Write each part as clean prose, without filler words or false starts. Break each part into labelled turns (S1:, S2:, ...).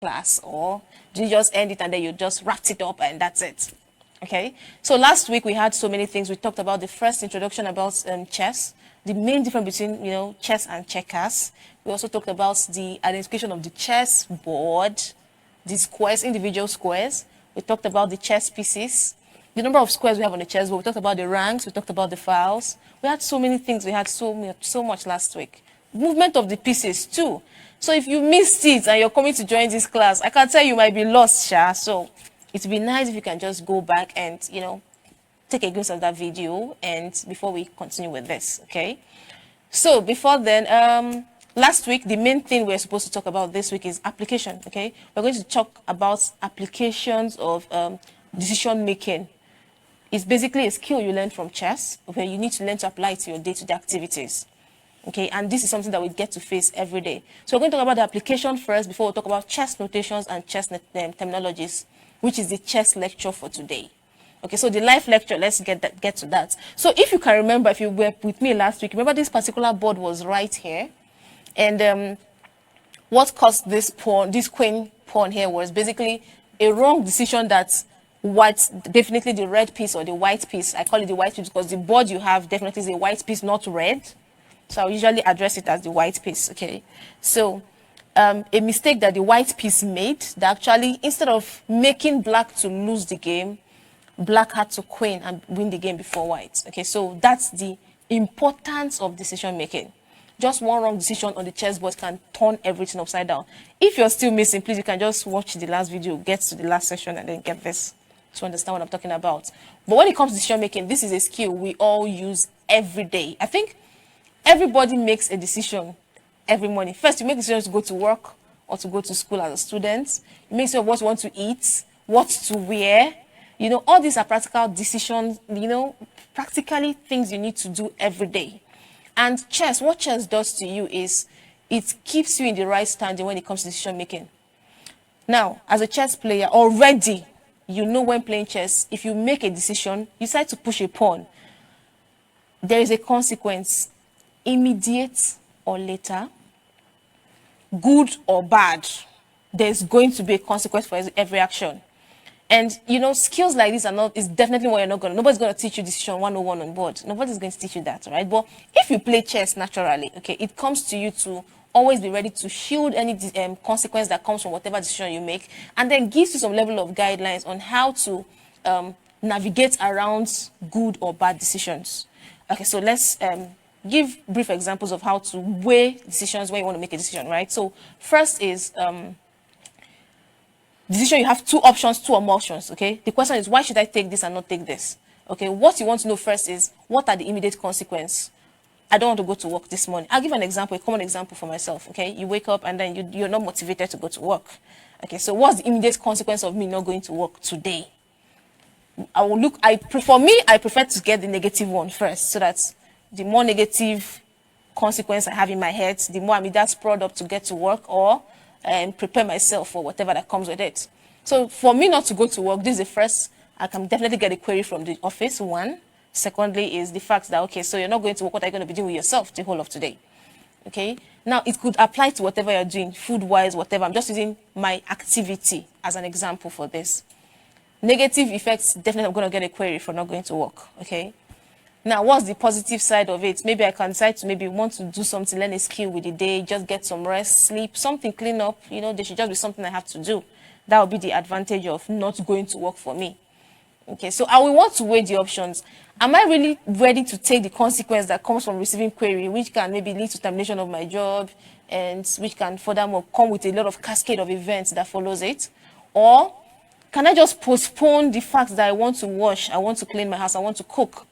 S1: class, or do you just end it and then you just wrapped it up and that's it? Okay, so last week we had so many things. We talked about the first introduction about chess, the main difference between chess and checkers. We also talked about the identification of the chess board, the squares, individual squares. We talked about the chess pieces, the number of squares we have on the chessboard. We talked about the ranks. We talked about the files. We had so many things. We had so much last week. Movement of the pieces too. So if you missed it and you're coming to join this class, I can tell you might be lost, Sha. So it would be nice if you can just go back and, take a glimpse of that video and before we continue with this, okay? So before then, last week, the main thing we're supposed to talk about this week is application, okay? We're going to talk about applications of decision making. It's basically a skill you learn from chess, where you need to learn to apply it to your day-to-day activities. Okay, and this is something that we get to face every day. So we're going to talk about the application first before we talk about chess notations and chess terminologies, which is the chess lecture for today. Okay, so the live lecture, let's get to that. So if you can remember, if you were with me last week, remember this particular board was right here. And what caused this queen pawn here was basically a wrong decision that definitely the red piece or the white piece, I call it the white piece because the board you have definitely is a white piece, not red. So I'll usually address it as the white piece, okay? So a mistake that the white piece made, that actually, instead of making black to lose the game, black had to queen and win the game before white, okay? So that's the importance of decision making. Just one wrong decision on the chessboard can turn everything upside down. If you're still missing, please, you can just watch the last video, get to the last session, and then get this to understand what I'm talking about. But when it comes to decision making, this is a skill we all use every day. I think everybody makes a decision every morning. First, you make decisions to go to work or to go to school as a student. You make decisions what you want to eat, what to wear. All these are practical decisions, practically things you need to do every day. And what chess does to you is it keeps you in the right standing when it comes to decision making. Now, as a chess player, already, when playing chess, if you make a decision, you decide to push a pawn, there is a consequence. Immediate or later, good or bad, there's going to be a consequence for every action. And skills like this is definitely what nobody's going to teach you decision 101 on board. Nobody's going to teach you that, right? But if you play chess naturally, okay, it comes to you to always be ready to shield any consequence that comes from whatever decision you make, and then gives you some level of guidelines on how to navigate around good or bad decisions. Okay, so let's give brief examples of how to weigh decisions when you want to make a decision, right? So first is decision, you have two options, two or more options, okay? The question is, why should I take this and not take this? Okay, what you want to know first is, what are the immediate consequences? I don't want to go to work this morning. I'll give an example, a common example for myself, okay? You wake up and then you're not motivated to go to work. Okay, so what's the immediate consequence of me not going to work today? I prefer to get the negative one first, so that the more negative consequence I have in my head, the more I'm either spurred up to get to work or prepare myself for whatever that comes with it. So for me not to go to work, this is the first, I can definitely get a query from the office, one. Secondly is the fact that, okay, so you're not going to work, what are you going to be doing with yourself the whole of today? Okay, now it could apply to whatever you're doing, food-wise, whatever. I'm just using my activity as an example for this. Negative effects, definitely I'm going to get a query for not going to work, okay? Now, what's the positive side of it? Maybe I can decide to maybe want to do something, learn a skill with the day, just get some rest, sleep, something, clean up. There should just be something I have to do. That would be the advantage of not going to work for me. Okay, so I will want to weigh the options. Am I really ready to take the consequence that comes from receiving query, which can maybe lead to termination of my job, and which can furthermore come with a lot of cascade of events that follows it? Or can I just postpone the fact that I want to wash, I want to clean my house, I want to cook,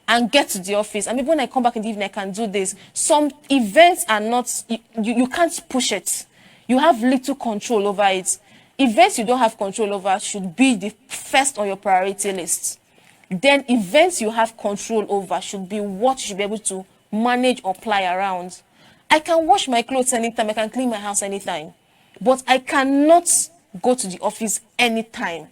S1: and get to the office? And maybe when I come back in the evening, I can do this. Some events are not, you can't push it. You have little control over it. Events you don't have control over should be the first on your priority list. Then events you have control over should be what you should be able to manage or play around. I can wash my clothes anytime, I can clean my house anytime, but I cannot go to the office anytime.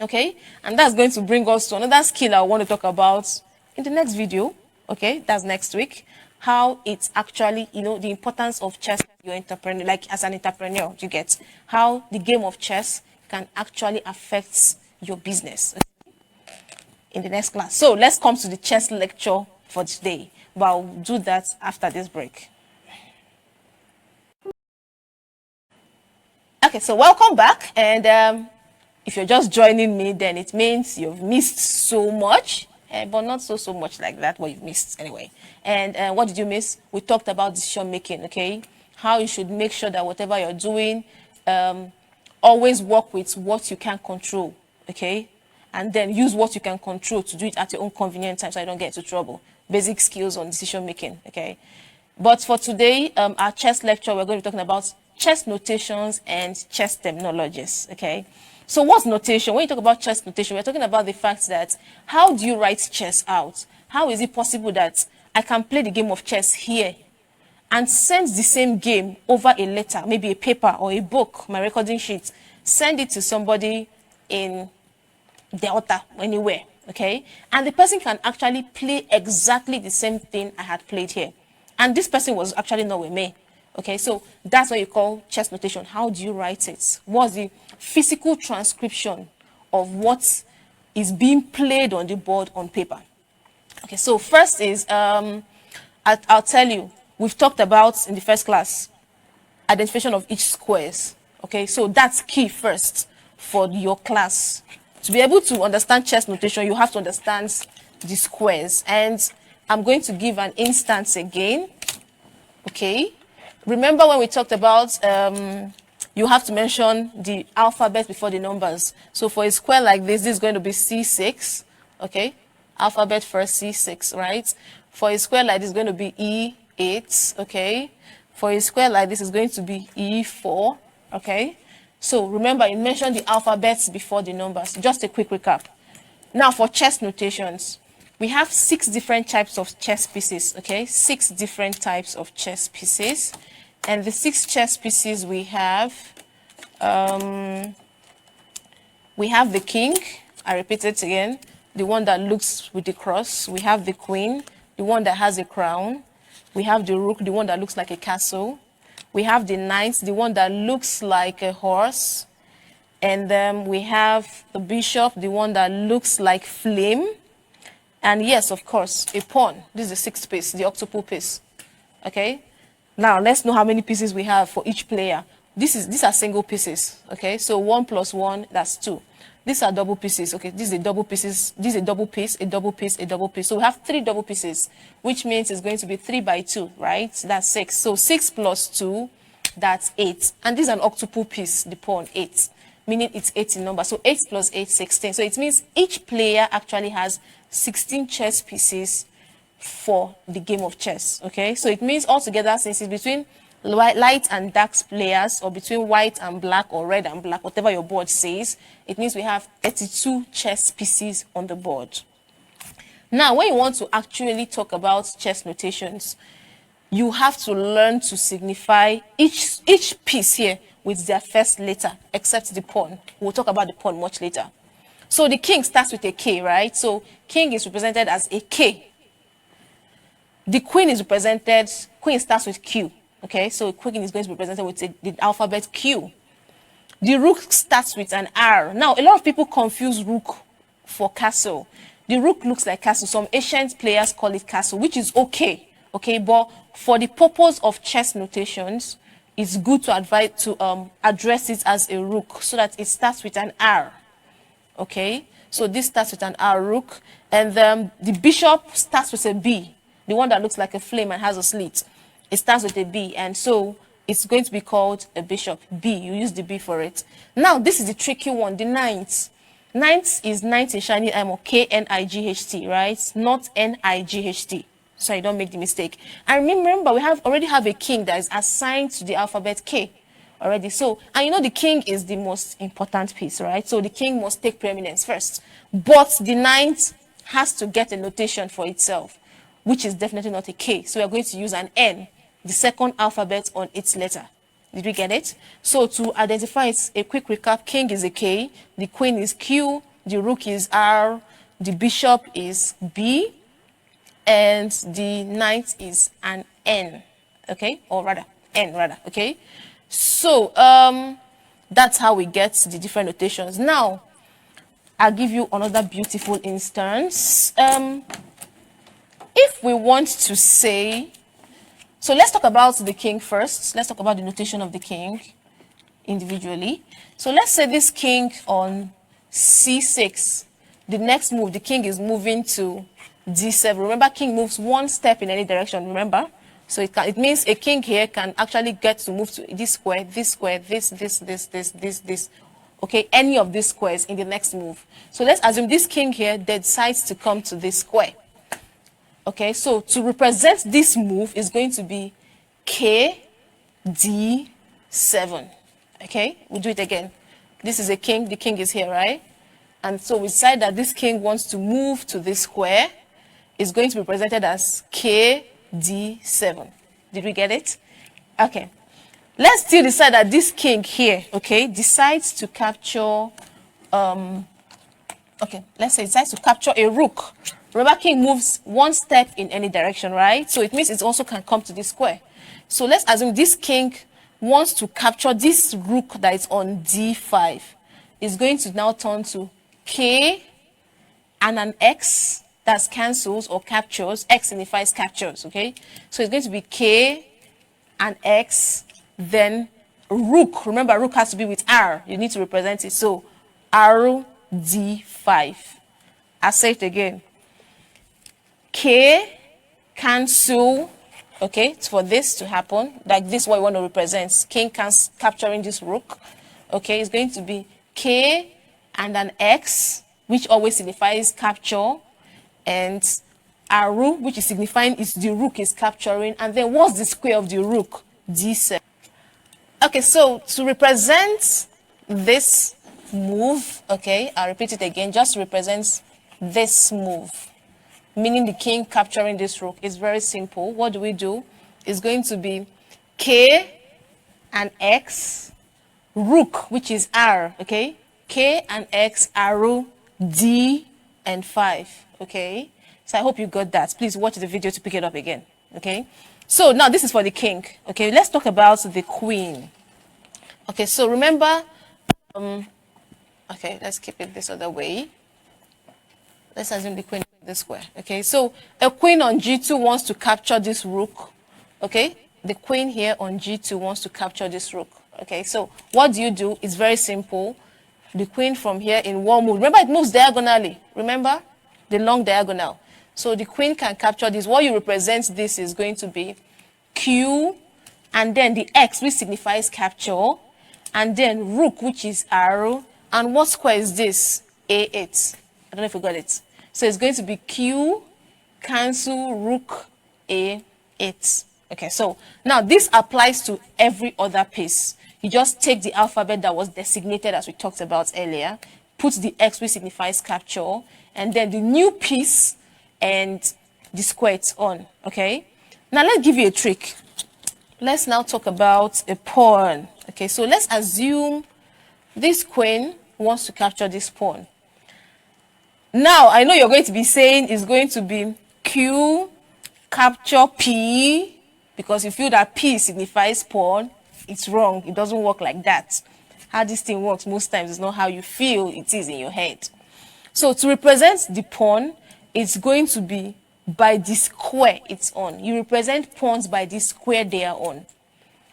S1: Okay? And that's going to bring us to another skill I want to talk about in the next video. Okay? That's next week. How it's actually, the importance of chess, your entrepreneur, like as an entrepreneur, you get how the game of chess can actually affect your business in the next class. So let's come to the chess lecture for today, but I'll do that after this break. Okay, so welcome back, and if you're just joining me, then it means you've missed so much, but not so much like that, what you've missed anyway. And what did you miss? We talked about decision making, okay? How you should make sure that whatever you're doing, always work with what you can control, okay? And then use what you can control to do it at your own convenient time so you don't get into trouble. Basic skills on decision making, okay? But for today, our chess lecture, we're going to be talking about chess notations and chess terminologies, okay? So what's notation? When you talk about chess notation, we're talking about the fact that how do you write chess out? How is it possible that I can play the game of chess here and send the same game over a letter, maybe a paper or a book, my recording sheet, send it to somebody in Delta, anywhere, okay? And the person can actually play exactly the same thing I had played here. And this person was actually not with me. Okay, so that's what you call chess notation. How do you write it? What's the physical transcription of what is being played on the board on paper? Okay, so first is, I'll tell you, we've talked about in the first class, identification of each squares. Okay, so that's key first for your class. To be able to understand chess notation, you have to understand the squares. And I'm going to give an instance again. Okay. Remember when we talked about you have to mention the alphabet before the numbers. So for a square like this is going to be C6. Okay. Alphabet first, C6, right? For a square like this is going to be E8. Okay. For a square like this is going to be E4. Okay. So remember, you mentioned the alphabets before the numbers. Just a quick recap. Now for chess notations, we have 6 different types of chess pieces, okay? 6 different types of chess pieces. And the 6 chess pieces we have the king. I repeat it again. The one that looks with the cross. We have the queen, the one that has a crown. We have the rook, the one that looks like a castle. We have the knight, the one that looks like a horse. And then we have the bishop, the one that looks like flame. And yes, of course, a pawn. This is the 6th piece, the octuple piece. Okay? Now, let's know how many pieces we have for each player. These are single pieces. Okay? So 1 plus 1, that's 2. These are double pieces. Okay? This is a double pieces. This is a double piece, a double piece, a double piece. So we have 3 double pieces, which means it's going to be 3 by 2, right? That's 6. So 6 plus 2, that's 8. And this is an octuple piece, the pawn, 8. Meaning it's 8 in number. So 8 plus 8, 16. So it means each player actually has 16 chess pieces for the game of chess, okay? So it means altogether, since it's between light and dark players, or between white and black, or red and black, whatever your board says, it means we have 32 chess pieces on the board. Now, when you want to actually talk about chess notations, you have to learn to signify each piece here with their first letter, except the pawn. We'll talk about the pawn much later. So the king starts with a K, right? So king is represented as a K. The queen is represented, queen starts with Q, okay? So queen is going to be represented with the alphabet Q. The rook starts with an R. Now, a lot of people confuse rook for castle. The rook looks like castle. Some ancient players call it castle, which is okay, okay? But for the purpose of chess notations, it's good to address it as a rook so that it starts with an R. Okay, so this starts with an R, rook, and then the bishop starts with a B, the one that looks like a flame and has a slit. It starts with a B, and so it's going to be called a bishop. B, you use the B for it. Now, this is the tricky one, the knight. Knight is knight in shiny armor, K-N-I-G-H-T, right? Not N-I-G-H-T, so you don't make the mistake. And remember, we already have a king that is assigned to the alphabet K. Already. So, and you know the king is the most important piece, right? So the king must take preeminence first. But the knight has to get a notation for itself, which is definitely not a K. So we are going to use an N, the second alphabet on its letter. Did we get it? So to identify it, a quick recap, king is a K, the queen is Q, the rook is R, the bishop is B, and the knight is an N. Okay? Or rather, N rather, okay? So that's how we get the different notations. Now, I'll give you another beautiful instance. If we want to say, so let's talk about the king first. Let's talk about the notation of the king individually. So let's say this king on c6, the next move, the king is moving to d7. Remember, king moves one step in any direction, remember? So it means a king here can actually get to move to this square, this, this. Okay, any of these squares in the next move. So let's assume this king here decides to come to this square. Okay, so to represent this move is going to be k d7. Okay, we'll do it again. This is a king, the king is here, right? And so we decide that this king wants to move to this square. It's going to be presented as k d7. Did we get it? Okay. Let's still decide that this king here, okay, decides to capture, okay, let's say it decides to capture a rook. Remember, king moves one step in any direction, right? So it means it also can come to this square. So let's assume this king wants to capture this rook that is on d5. It's going to now turn to k and an x, that's cancels or captures. X signifies captures, okay? So it's going to be k and x, then rook. Remember, rook has to be with r. You need to represent it. So r d5. I'll say it again. K cancel, okay, for this to happen, like this, what we want to represent, king capturing this rook, okay, it's going to be k and an x, which always signifies capture, and aru, which is signifying is the rook is capturing, and then what's the square of the rook? d7. Okay, so to represent this move, okay, I'll repeat it again, just represents this move, meaning the king capturing this rook. Is very simple. What do we do? It's going to be k and x, rook, which is r, okay? K and x, aru, d, and 5, okay? So I hope you got that. Please watch the video to pick it up again, okay? So now this is for the king, okay? Let's talk about the queen. Okay, so remember, okay, let's keep it this other way. Let's assume the queen this square, okay? So a queen on g2 wants to capture this rook, okay? The queen here on g2 wants to capture this rook, okay? So what do? It's very simple. The queen from here in one move, remember it moves diagonally, remember? The long diagonal. So the queen can capture this. What you represent this is going to be q, and then the x, which signifies capture, and then rook, which is r, and what square is this? a8. I don't know if you got it. So it's going to be q, cancel, rook, a8. Okay, so now this applies to every other piece. You just take the alphabet that was designated as we talked about earlier, put the x, which signifies capture, and then the new piece and the square it's on, okay? Now let's give you a trick. Let's now talk about a pawn. Okay, so let's assume this queen wants to capture this pawn. Now, I know you're going to be saying it's going to be Q, capture P, because you feel that P signifies pawn. It's wrong. It doesn't work like that. How this thing works most times is not how you feel it is in your head. So to represent the pawn, it's going to be by the square it's on. You represent pawns by the square they are on.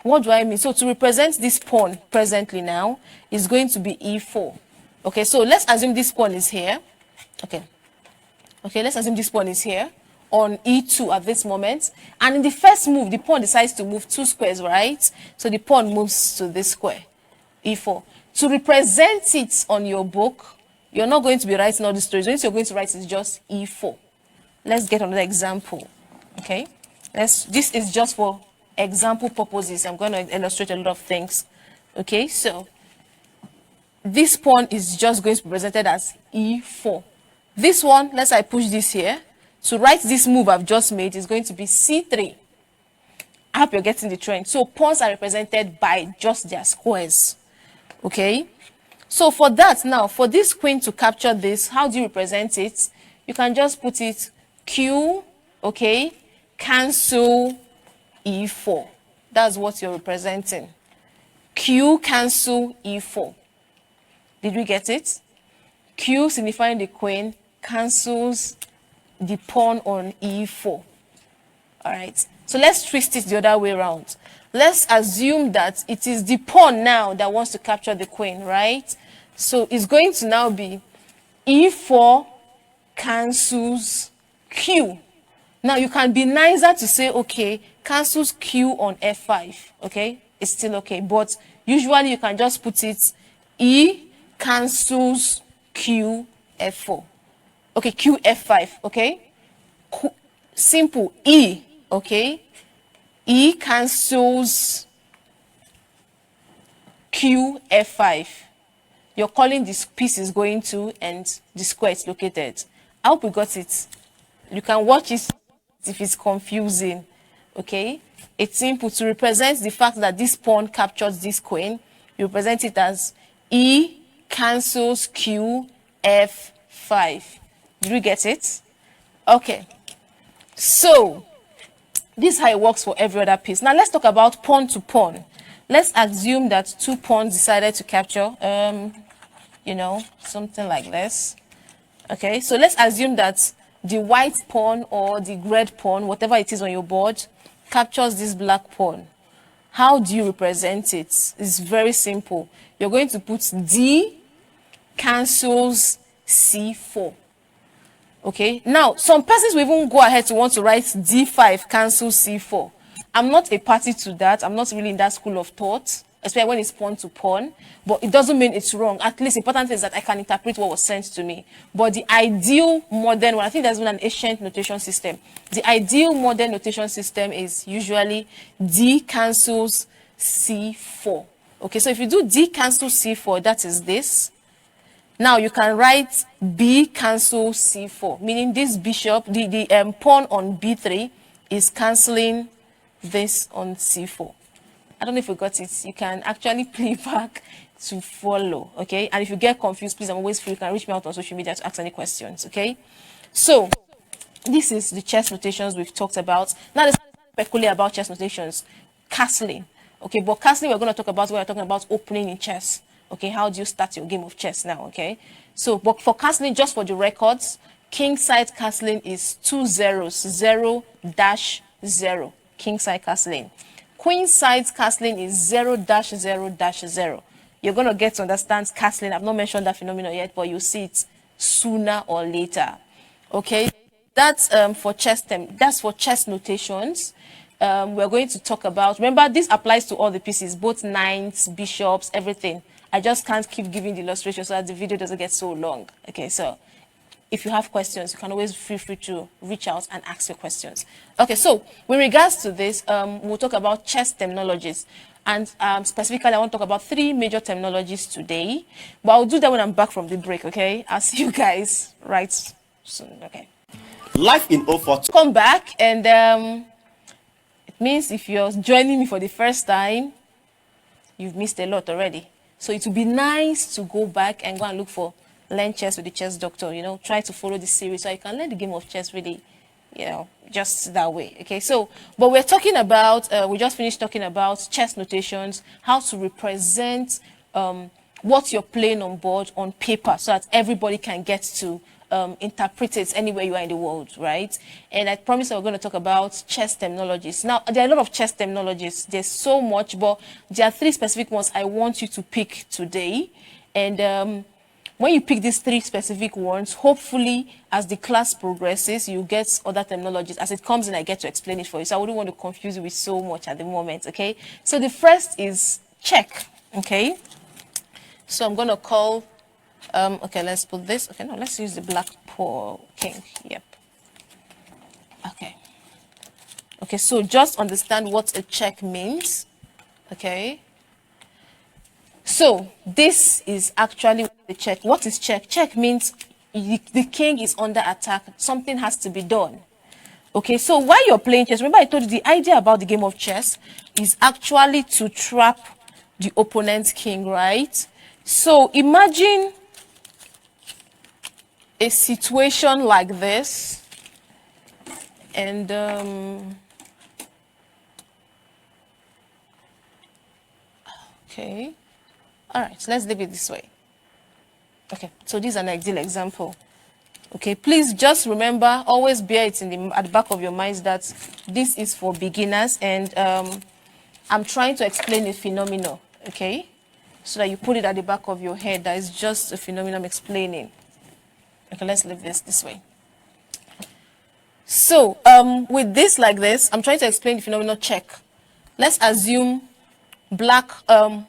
S1: What do I mean? So to represent this pawn presently now, is going to be E4. Okay, so let's assume this pawn is here. Okay, let's assume this pawn is here on E2 at this moment. And in the first move, the pawn decides to move 2 squares, right? So the pawn moves to this square, E4. To represent it on your book, you're not going to be writing all the stories. What you're going to write is just E4. Let's get another example. Okay, this is just for example purposes. I'm going to illustrate a lot of things. Okay, so this pawn is just going to be presented as E4. This one, let's say I push this here. To write this move I've just made is going to be C3. I hope you're getting the trend. So pawns are represented by just their squares. Okay, so for that now, for this queen to capture this, how do you represent it? You can just put it Q, okay, cancel E4. That's what you're representing. Q cancel E4. Did we get it? Q signifying the queen cancels the pawn on E4. All right. So let's twist it the other way around. Let's assume that it is the pawn now that wants to capture the queen, right? So it's going to now be E4 cancels Q. Now you can be nicer to say, okay, cancels Q on F5, okay? It's still okay, but usually you can just put it E cancels Q F4. Okay, Q F5, okay? Simple, E, okay? E cancels Q F5. You're calling this piece is going to and the square is located. I hope you got it. You can watch it if it's confusing, okay? It's simple. To represent the fact that this pawn captures this queen, you represent it as E cancels Q F5. Did we get it? Okay. So this is how it works for every other piece. Now let's talk about pawn to pawn. Let's assume that two pawns decided to capture, you know, something like this. Okay, so let's assume that the white pawn or the red pawn, whatever it is on your board, captures this black pawn. How do you represent it? It's very simple. You're going to put D cancels C4. Okay, now some persons will even go ahead to want to write D5 cancel C4. I'm not a party to that. I'm not really in that school of thought, especially when it's pawn to pawn, but it doesn't mean it's wrong. At least the important thing is that I can interpret what was sent to me. But the ideal modern one, I think there's been an ancient notation system. The ideal modern notation system is usually D cancels C4. Okay, so if you do D cancel C4, that is this. Now you can write B cancel C4, meaning this bishop, the pawn on B3 is cancelling this on C4. I don't know if you got it. You can actually play back to follow, okay? And if you get confused, please, I'm always free. You can reach me out on social media to ask any questions, okay? So this is the chess notations we've talked about. Now there's something peculiar about chess notations, castling, okay? But castling we're going to talk about when we're talking about opening in chess. Okay, how do you start your game of chess now, okay? So, but for castling, just for the records, king side castling is 2 zeros, 0 dash 0, king side castling. Queen side castling is 0 dash 0 dash 0. You're going to get to understand castling. I've not mentioned that phenomenon yet, but you'll see it sooner or later, okay? That's for chess that's for chess notations. We're going to talk about, remember, this applies to all the pieces, both knights, bishops, everything. I just can't keep giving the illustration so that the video doesn't get so long. Okay, so if you have questions, you can always feel free to reach out and ask your questions. Okay, so with regards to this, we'll talk about chess terminologies. And specifically, I want to talk about 3 major terminologies today. But I'll do that when I'm back from the break, okay? I'll see you guys right soon, okay?
S2: Life in 042.
S1: Come back, and it means if you're joining me for the first time, you've missed a lot already. So it would be nice to go back and go and look for Learn Chess with the Chess Doctor, you know, try to follow this series so you can learn the game of chess really, you know, just that way. Okay, so, but we're talking about, we just finished talking about chess notations, how to represent what you're playing on board on paper so that everybody can get to interpret it anywhere you are in the world, right? And I promise we're going to talk about chess terminologies. Now, there are a lot of chess terminologies. There's so much, but there are 3 specific ones I want you to pick today. And when you pick these 3 specific ones, hopefully, as the class progresses, you get other terminologies. As it comes in, I get to explain it for you. So I wouldn't want to confuse you with so much at the moment, okay? So the first is check, okay? So I'm going to call... okay, let's put this. Okay, no, let's use the black pawn king. Yep. Okay. Okay, so just understand what a check means. Okay. So this is actually the check. What is check? Check means the king is under attack. Something has to be done. Okay, so while you're playing chess, remember I told you the idea about the game of chess is actually to trap the opponent's king, right? So imagine a situation like this, and Okay. All right, let's leave it this way. Okay, so this is an ideal example. Okay, please just remember, always bear it at the back of your minds that this is for beginners, and I'm trying to explain a phenomenon, okay? So that you put it at the back of your head. That is just a phenomenon I'm explaining. Okay, let's leave this way. So, with this like this, I'm trying to explain the phenomenon check. Let's assume black,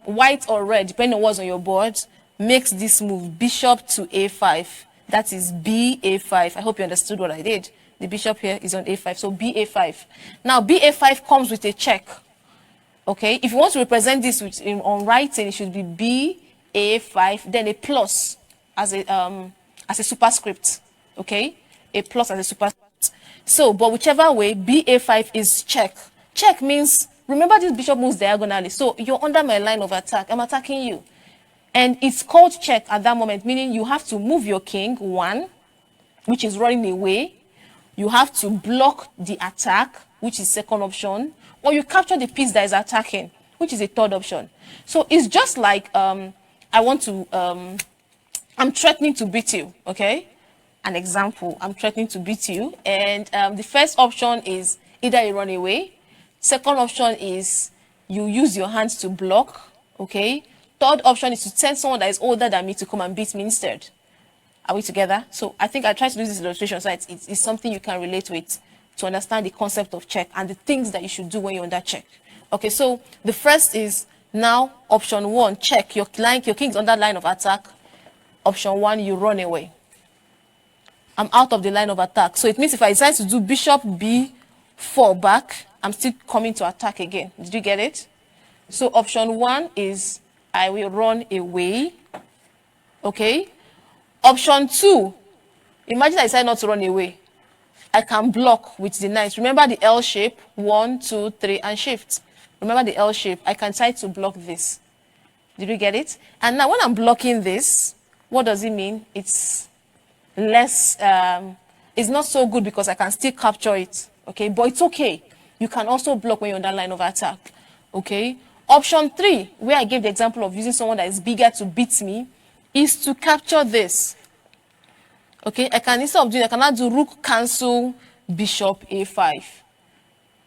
S1: white or red, depending on what's on your board, makes this move, bishop to a5. That is ba5. I hope you understood what I did. The bishop here is on a5, so ba5. Now, ba5 comes with a check. Okay, if you want to represent this on writing, it should be ba5, then a plus as a superscript. Okay, a plus as a superscript. So, but whichever way, ba5 is check. Check means, remember this bishop moves diagonally, so you're under my line of attack. I'm attacking you. And it's called check at that moment, meaning you have to move your king, one, which is running away. You have to block the attack, which is second option, or you capture the piece that is attacking, which is a third option. So it's just like I'm threatening to beat you, okay? An example, I'm threatening to beat you, and the first option is either you run away. Second option is you use your hands to block, okay? Third option is to send someone that is older than me to come and beat me instead. Are we together? So I think I try to do this illustration so it's something you can relate with to understand the concept of check and the things that you should do when you're under check. Okay, so the first is now option one, check. Your king's under line of attack. Option one, you run away. I'm out of the line of attack. So it means if I decide to do bishop b4 back, I'm still coming to attack again. Did you get it? So option one is I will run away. Okay. Option two, imagine I decide not to run away. I can block with the knight. Remember the L shape, 1, 2, 3, and shift. Remember the L shape. I can try to block this. Did you get it? And now when I'm blocking this, what does it mean? It's less, it's not so good because I can still capture it. Okay, but it's okay. You can also block when you're on that line of attack. Okay. Option three, where I gave the example of using someone that is bigger to beat me, is to capture this. Okay, I can, instead of doing, I cannot do rook cancel bishop a5,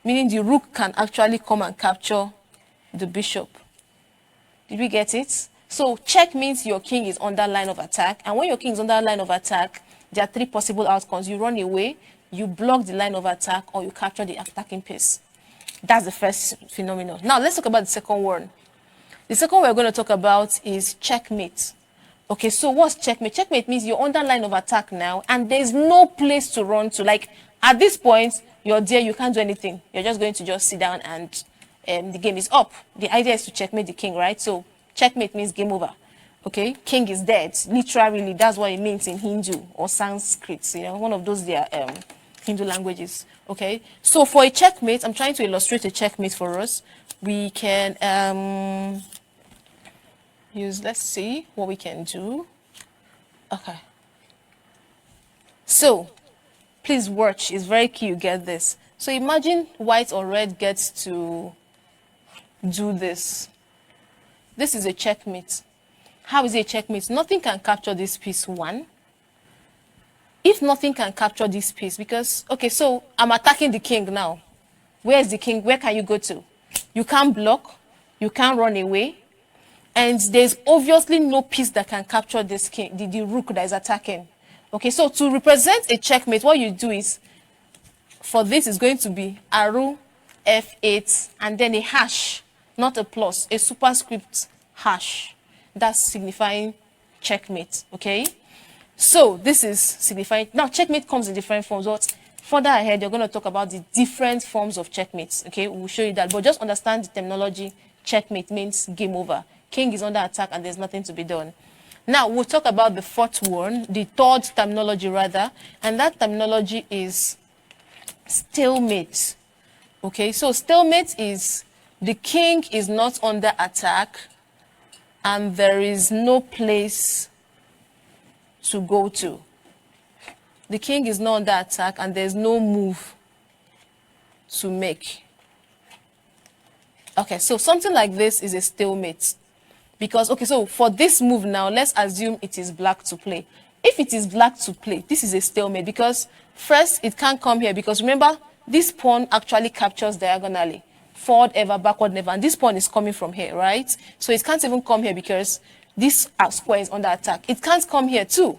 S1: meaning the rook can actually come and capture the bishop. Did we get it? So check means your king is under line of attack, and when your king is under line of attack, there are three possible outcomes. You run away, you block the line of attack, or you capture the attacking piece. That's the first phenomenon. Now let's talk about the second one. The second one we're going to talk about is checkmate. Okay, so what's checkmate? Checkmate means you're under line of attack now, and there's no place to run to. Like, at this point, you're there, you can't do anything. You're just going to just sit down and the game is up. The idea is to checkmate the king, right? So checkmate means game over. Okay, king is dead. Literally, that's what it means in Hindu or Sanskrit. You know, one of those Hindu languages. Okay, so for a checkmate, I'm trying to illustrate a checkmate for us. We can let's see what we can do. Okay, so please watch, it's very key you get this. So imagine white or red gets to do this. This is a checkmate. How is it a checkmate? Nothing can capture this piece, one. If nothing can capture this piece, because, okay, so I'm attacking the king now. Where is the king? Where can you go to? You can't block, you can't run away, and there's obviously no piece that can capture this king, the rook that is attacking. Okay, so to represent a checkmate, what you do is, for this is going to be arrow f8 and then a hash, not a plus, a superscript hash. That's signifying checkmate, okay? So this is signifying, now checkmate comes in different forms. But further ahead, you're going to talk about the different forms of checkmates, okay? We'll show you that, but just understand the terminology. Checkmate means game over. King is under attack and there's nothing to be done. Now, we'll talk about the fourth one, the third terminology rather, and that terminology is stalemate. Okay, so stalemate is the king is not under attack and there is no place to go to. The king is not under attack and there's no move to make. Okay, so something like this is a stalemate. Because, okay, so for this move now, let's assume it is black to play. If it is black to play, this is a stalemate because first it can't come here because remember, this pawn actually captures diagonally. Forward ever, backward never. And this pawn is coming from here, right? So it can't even come here because this square is under attack. It can't come here too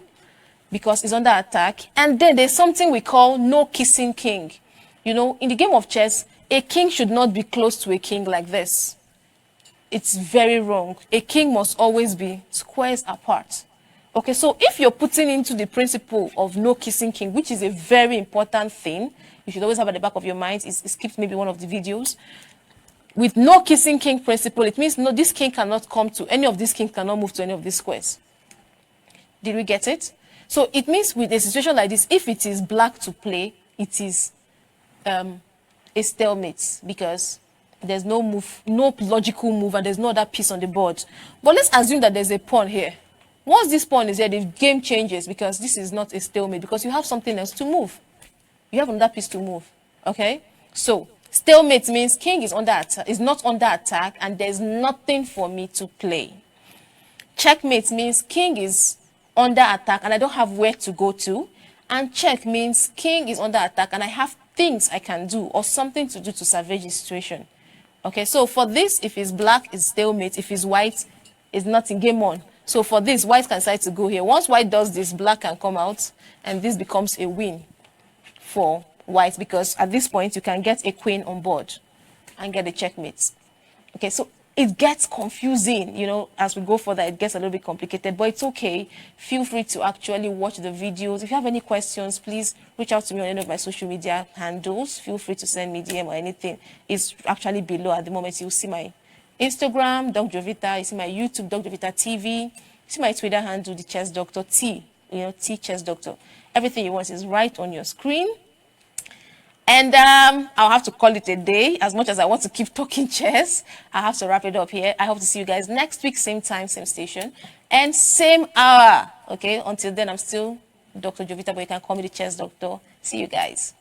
S1: because it's under attack. And then there's something we call no kissing king. You know, in the game of chess, a king should not be close to a king like this. It's very wrong. A king must always be squares apart. Okay, so if you're putting into the principle of no kissing king, which is a very important thing, you should always have at the back of your mind, it skipped maybe one of the videos. With no kissing king principle, it means no, this king cannot come to, any of these kings cannot move to any of these squares. Did we get it? So it means with a situation like this, if it is black to play, it is a stalemate because there's no move, no logical move, and there's no other piece on the board. But let's assume that there's a pawn here. Once this pawn is here, the game changes because this is not a stalemate because you have something else to move. You have another piece to move. Okay? So stalemate means king is under attack, is not under attack, and there's nothing for me to play. Checkmate means king is under attack and I don't have where to go to. And check means king is under attack and I have things I can do or something to do to salvage the situation. Okay, so for this, if it's black, it's stalemate. If it's white, it's nothing, game on. So for this, white can decide to go here. Once white does this, black can come out, and this becomes a win for white because at this point, you can get a queen on board and get a checkmate. Okay, so it gets confusing, you know, as we go further, it gets a little bit complicated, but it's okay. Feel free to actually watch the videos. If you have any questions, please reach out to me on any of my social media handles. Feel free to send me DM or anything. It's actually below at the moment. You'll see my Instagram, Doc Jovita. You see my YouTube, Doc Jovita TV. You see my Twitter handle, the Chessdoctor T. You know, T Chessdoctor. Everything you want is right on your screen. And I'll have to call it a day. As much as I want to keep talking chess, I have to wrap it up here. I hope to see you guys next week, same time, same station, and same hour. Okay, until then, I'm still Dr. Jovita, but you can call me the Chess Doctor. See you guys.